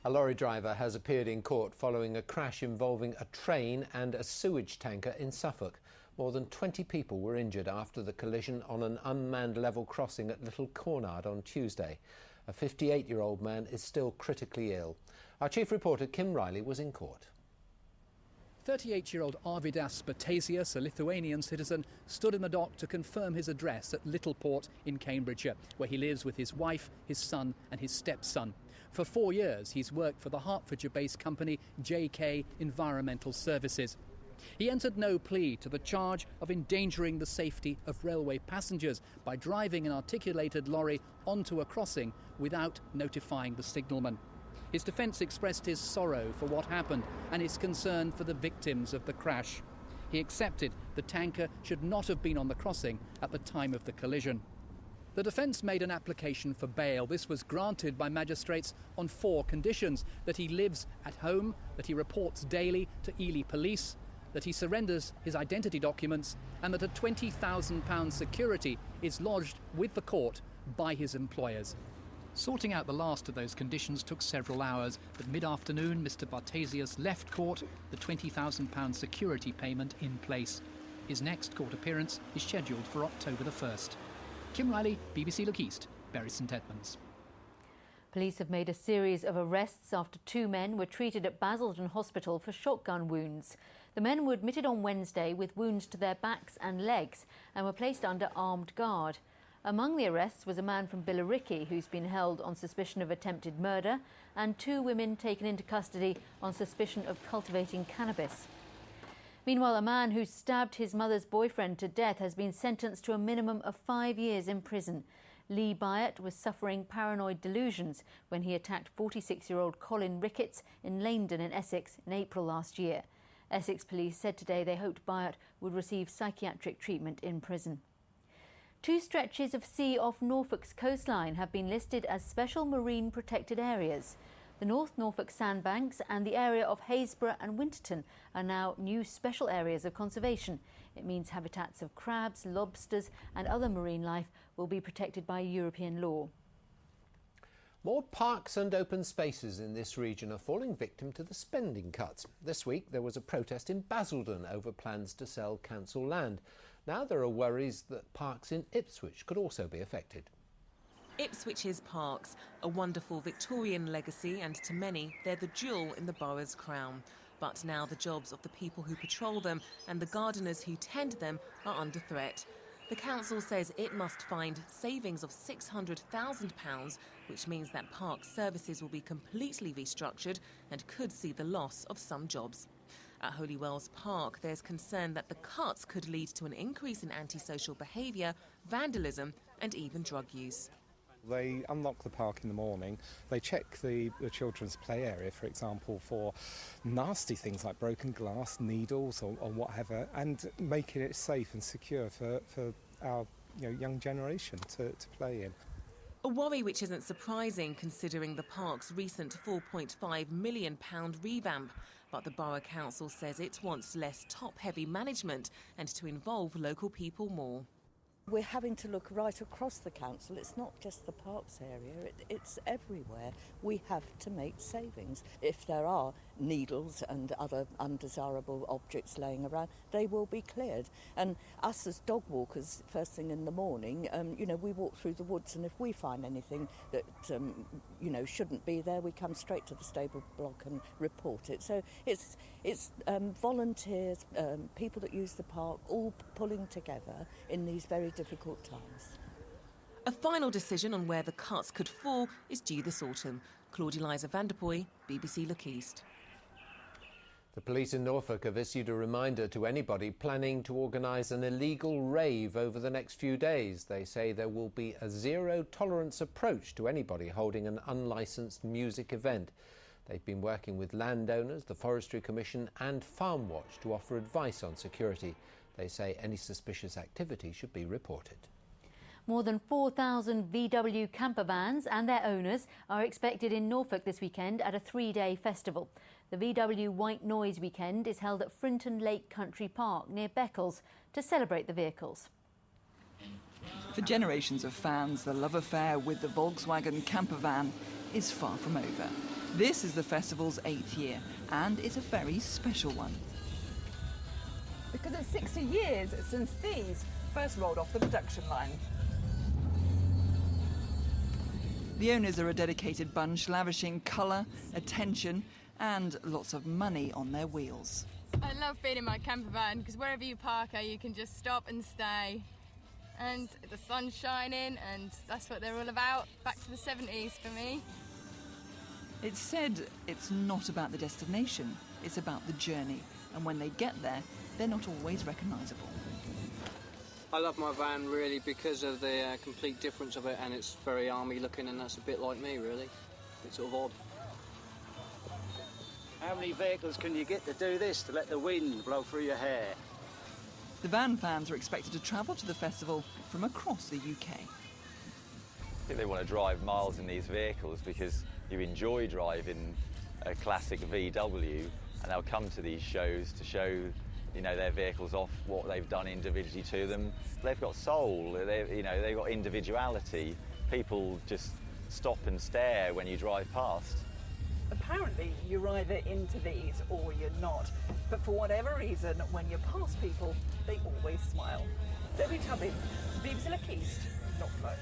A lorry driver has appeared in court following a crash involving a train and a sewage tanker in Suffolk. More than 20 people were injured after the collision on an unmanned level crossing at Little Cornard on Tuesday. A 58-year-old man is still critically ill. Our chief reporter Kim Riley was in court. 38-year-old Arvidas Batasius, a Lithuanian citizen, stood in the dock to confirm his address at Littleport in Cambridgeshire, where he lives with his wife, his son and his stepson. For 4 years, he's worked for the Hertfordshire-based company JK Environmental Services. He entered no plea to the charge of endangering the safety of railway passengers by driving an articulated lorry onto a crossing without notifying the signalman. His defence expressed his sorrow for what happened and his concern for the victims of the crash. He accepted the tanker should not have been on the crossing at the time of the collision. The defence made an application for bail. This was granted by magistrates on 4 conditions: that he lives at home, that he reports daily to Ely Police, that he surrenders his identity documents, and that a £20,000 security is lodged with the court by his employers. Sorting out the last of those conditions took several hours, but mid-afternoon Mr Bartasius left court, the £20,000 security payment in place. His next court appearance is scheduled for October the 1st. Kim Riley, BBC Look East, Bury St Edmunds. Police have made a series of arrests after 2 men were treated at Basildon Hospital for shotgun wounds. The men were admitted on Wednesday with wounds to their backs and legs and were placed under armed guard. Among the arrests was a man from Billericay who's been held on suspicion of attempted murder, and 2 women taken into custody on suspicion of cultivating cannabis. Meanwhile, a man who stabbed his mother's boyfriend to death has been sentenced to a minimum of 5 years in prison. Lee Byatt was suffering paranoid delusions when he attacked 46-year-old Colin Ricketts in Laindon in Essex in April last year. Essex police said today they hoped Byatt would receive psychiatric treatment in prison. 2 stretches of sea off Norfolk's coastline have been listed as special marine protected areas. The North Norfolk sandbanks and the area of Haysborough and Winterton are now new special areas of conservation. It means habitats of crabs, lobsters and other marine life will be protected by European law. More parks and open spaces in this region are falling victim to the spending cuts. This week there was a protest in Basildon over plans to sell council land. Now there are worries that parks in Ipswich could also be affected. Ipswich's parks, a wonderful Victorian legacy, and to many they're the jewel in the borough's crown. But now the jobs of the people who patrol them and the gardeners who tend them are under threat. The council says it must find savings of £600,000, which means that park services will be completely restructured and could see the loss of some jobs. At Holywells Park, there's concern that the cuts could lead to an increase in antisocial behaviour, vandalism and even drug use. They unlock the park in the morning, they check the children's play area, for example, for nasty things like broken glass, needles or whatever, and making it safe and secure for our young generation to play in. A worry which isn't surprising considering the park's recent £4.5 million revamp. But the Borough Council says it wants less top-heavy management and to involve local people more. We're having to look right across the council. It's not just the parks area, it's everywhere. We have to make savings. If there are needles and other undesirable objects laying around, they will be cleared. And us as dog walkers, first thing in the morning, we walk through the woods, and if we find anything that, shouldn't be there, we come straight to the stable block and report it. So it's volunteers, people that use the park, all pulling together in these very difficult times. A final decision on where the cuts could fall is due this autumn. Claudia Liza Vanderpoy, BBC Look East. The police in Norfolk have issued a reminder to anybody planning to organise an illegal rave over the next few days. They say there will be a zero-tolerance approach to anybody holding an unlicensed music event. They've been working with landowners, the Forestry Commission and Farm Watch to offer advice on security. They say any suspicious activity should be reported. More than 4,000 VW camper vans and their owners are expected in Norfolk this weekend at a 3-day festival. The VW White Noise Weekend is held at Frinton Lake Country Park near Beccles to celebrate the vehicles. For generations of fans, the love affair with the Volkswagen camper van is far from over. This is the festival's 8th year, and it's a very special one. Because it's 60 years since these first rolled off the production line. The owners are a dedicated bunch, lavishing colour, attention and lots of money on their wheels. I love being in my camper van because wherever you park her, you can just stop and stay. And the sun's shining, and that's what they're all about. Back to the 70s for me. It's said it's not about the destination, it's about the journey. And when they get there, they're not always recognisable. I love my van really because of the complete difference of it, and it's very army looking, and that's a bit like me really. It's sort of odd. How many vehicles can you get to do this, to let the wind blow through your hair? The van fans are expected to travel to the festival from across the UK. I think they want to drive miles in these vehicles because you enjoy driving a classic VW, and they'll come to these shows to show, you know, their vehicles off, what they've done individually to them. They've got soul, they've got individuality. People just stop and stare when you drive past. Apparently, you're either into these or you're not. But for whatever reason, when you pass people, they always smile. Debbie Tubbin, BBC East, Norfolk.